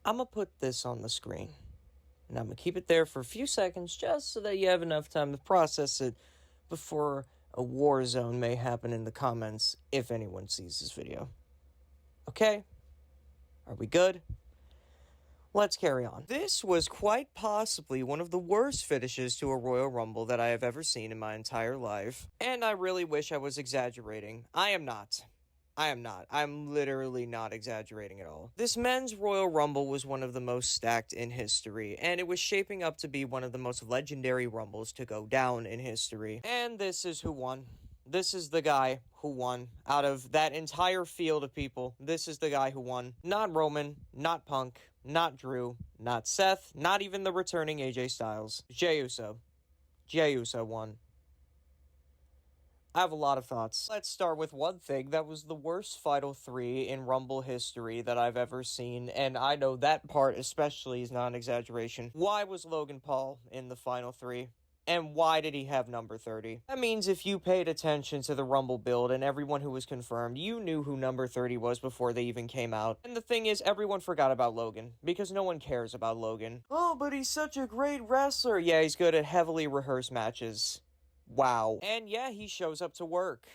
I'm going to put this on the screen. And I'm going to keep it there for a few seconds just so that you have enough time to process it before a war zone may happen in the comments if anyone sees this video. Okay? Are we good? Let's carry on. This was quite possibly one of the worst finishes to a Royal Rumble that I have ever seen in my entire life. And I really wish I was exaggerating. I am not. I'm literally not exaggerating at all. This men's Royal Rumble was one of the most stacked in history, and it was shaping up to be one of the most legendary Rumbles to go down in history. And this is who won. This is the guy who won. Out of that entire field of people, this is the guy who won. Not Roman, not Punk, not Drew, not Seth, not even the returning AJ Styles. Jey Uso. Jey Uso won. I have a lot of thoughts. Let's start with one thing that was the worst Final 3 in Rumble history that I've ever seen, and I know that part especially is not an exaggeration. Why was Logan Paul in the Final 3? And why did he have number 30? That means if you paid attention to the Rumble build and everyone who was confirmed, you knew who number 30 was before they even came out. And the thing is, everyone forgot about Logan, because no one cares about Logan. Oh, but he's such a great wrestler. Yeah, he's good at heavily rehearsed matches. Wow. And yeah, he shows up to work.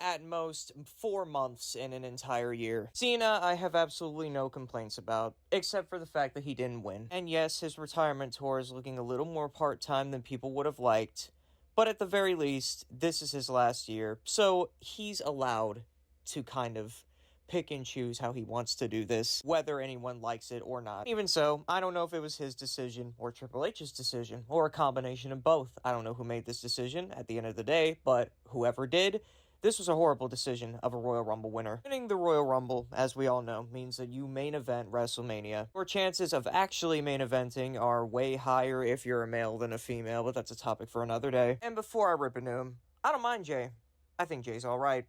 At most 4 months in an entire year. Cena, I have absolutely no complaints about, except for the fact that he didn't win. And yes, his retirement tour is looking a little more part-time than people would have liked, but at the very least, this is his last year, so he's allowed to kind of pick and choose how he wants to do this, whether anyone likes it or not. Even so, I don't know if it was his decision or Triple H's decision, or a combination of both. I don't know who made this decision at the end of the day, but whoever did, this was a horrible decision of a Royal Rumble winner. Winning the Royal Rumble, as we all know, means that you main event WrestleMania. Your chances of actually main eventing are way higher if you're a male than a female, but that's a topic for another day. And before I rip into him, I don't mind Jey. I think Jey's alright,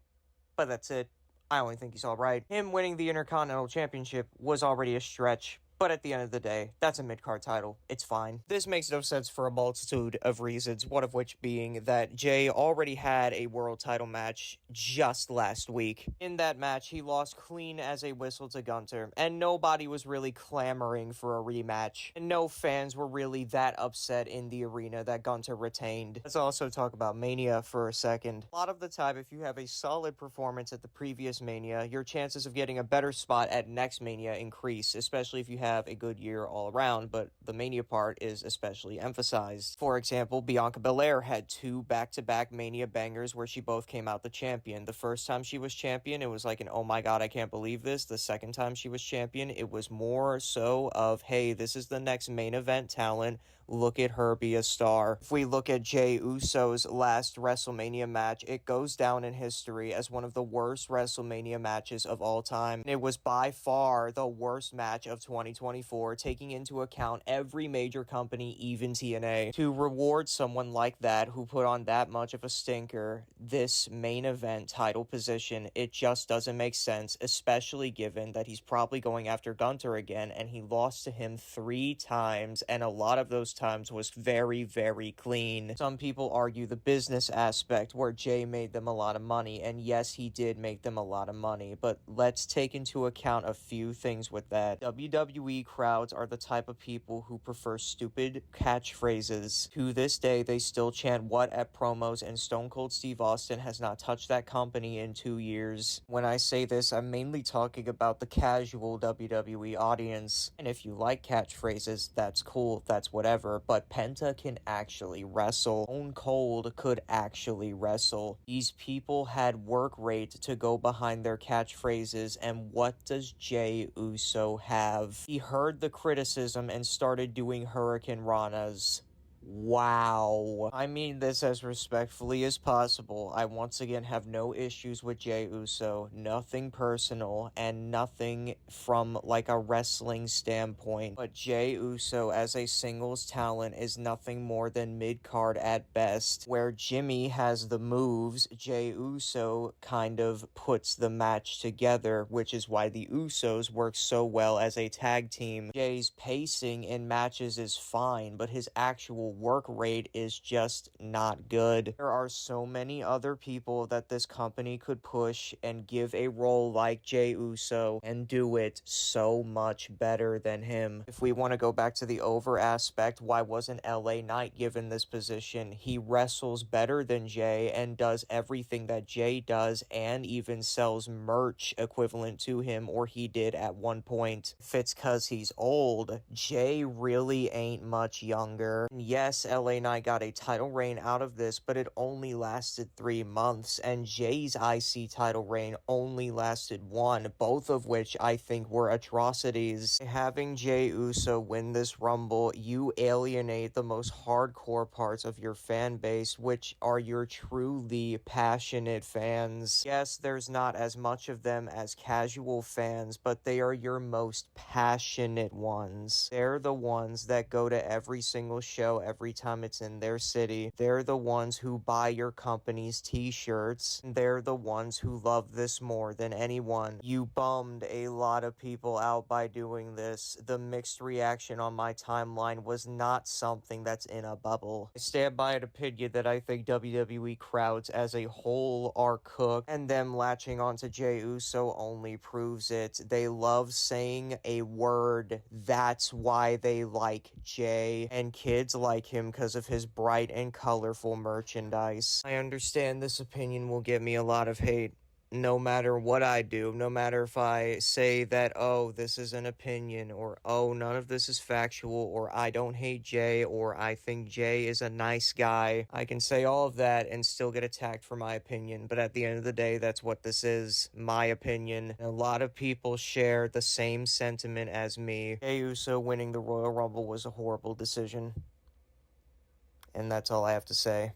but that's it. I only think he's alright. Him winning the Intercontinental Championship was already a stretch, but at the end of the day, that's a mid-card title. It's fine. This makes no sense for a multitude of reasons, one of which being that Jey already had a world title match just last week. In that match, he lost clean as a whistle to Gunther, and nobody was really clamoring for a rematch, and no fans were really that upset in the arena that Gunther retained. Let's also talk about Mania for a second. A lot of the time, if you have a solid performance at the previous Mania, your chances of getting a better spot at next Mania increase, especially if you have a good year all around, but the Mania part is especially emphasized. For example, Bianca Belair had 2 back-to-back Mania bangers where she both came out the champion. The first time she was champion, it was like an oh my god, I can't believe this. The second time she was champion, it was more so of, hey, this is the next main event talent. Look at her be a star. If we look at Jey Uso's last WrestleMania match, it goes down in history as one of the worst WrestleMania matches of all time. It was by far the worst match of 2024, taking into account every major company, even TNA. To reward someone like that who put on that much of a stinker, this main event title position, it just doesn't make sense, especially given that he's probably going after Gunther again, and he lost to him 3 times, and a lot of those times was very, very clean. Some people argue the business aspect where Jey made them a lot of money, and yes, he did make them a lot of money, but let's take into account a few things with that. WWE crowds are the type of people who prefer stupid catchphrases. To this day, they still chant what at promos, and Stone Cold Steve Austin has not touched that company in 2 years. When I say this, I'm mainly talking about the casual WWE audience, and if you like catchphrases, that's cool, that's whatever. But Penta can actually wrestle. Stone Cold could actually wrestle. These people had work rate to go behind their catchphrases, and what does Jey Uso have? He heard the criticism and started doing Hurricane Ranas. Wow. I mean this as respectfully as possible. I once again have no issues with Jey Uso, nothing personal, and nothing from like a wrestling standpoint. But Jey Uso as a singles talent is nothing more than mid-card at best. Where Jimmy has the moves, Jey Uso kind of puts the match together, which is why the Usos work so well as a tag team. Jey's pacing in matches is fine, but his actual work rate is just not good. There are so many other people that this company could push and give a role like Jey Uso and do it so much better than him. If we want to go back to the over aspect, why wasn't LA Knight given this position? He wrestles better than Jey and does everything that Jey does and even sells merch equivalent to him, or he did at one point. If it's cause he's old, Jey really ain't much younger. Yes, LA Knight got a title reign out of this, but it only lasted 3 months, and Jey's IC title reign only lasted 1, both of which I think were atrocities. Having Jey Uso win this Rumble, you alienate the most hardcore parts of your fan base, which are your truly passionate fans. Yes, there's not as much of them as casual fans, but they are your most passionate ones. They're the ones that go to every single show every time it's in their city. They're the ones who buy your company's t-shirts. They're the ones who love this more than anyone. You bummed a lot of people out by doing this. The mixed reaction on my timeline was not something that's in a bubble. I stand by an opinion that I think WWE crowds as a whole are cooked, and them latching onto Jey Uso only proves it. They love saying a word. That's why they like Jey, and kids like him because of his bright and colorful merchandise. I understand this opinion will get me a lot of hate. No matter what I do, no matter if I say that, oh, this is an opinion, or oh, none of this is factual, or I don't hate Jey, or I think Jey is a nice guy, I can say all of that and still get attacked for my opinion, but at the end of the day, that's what this is, my opinion. And a lot of people share the same sentiment as me. Jey Uso winning the Royal Rumble was a horrible decision. And that's all I have to say.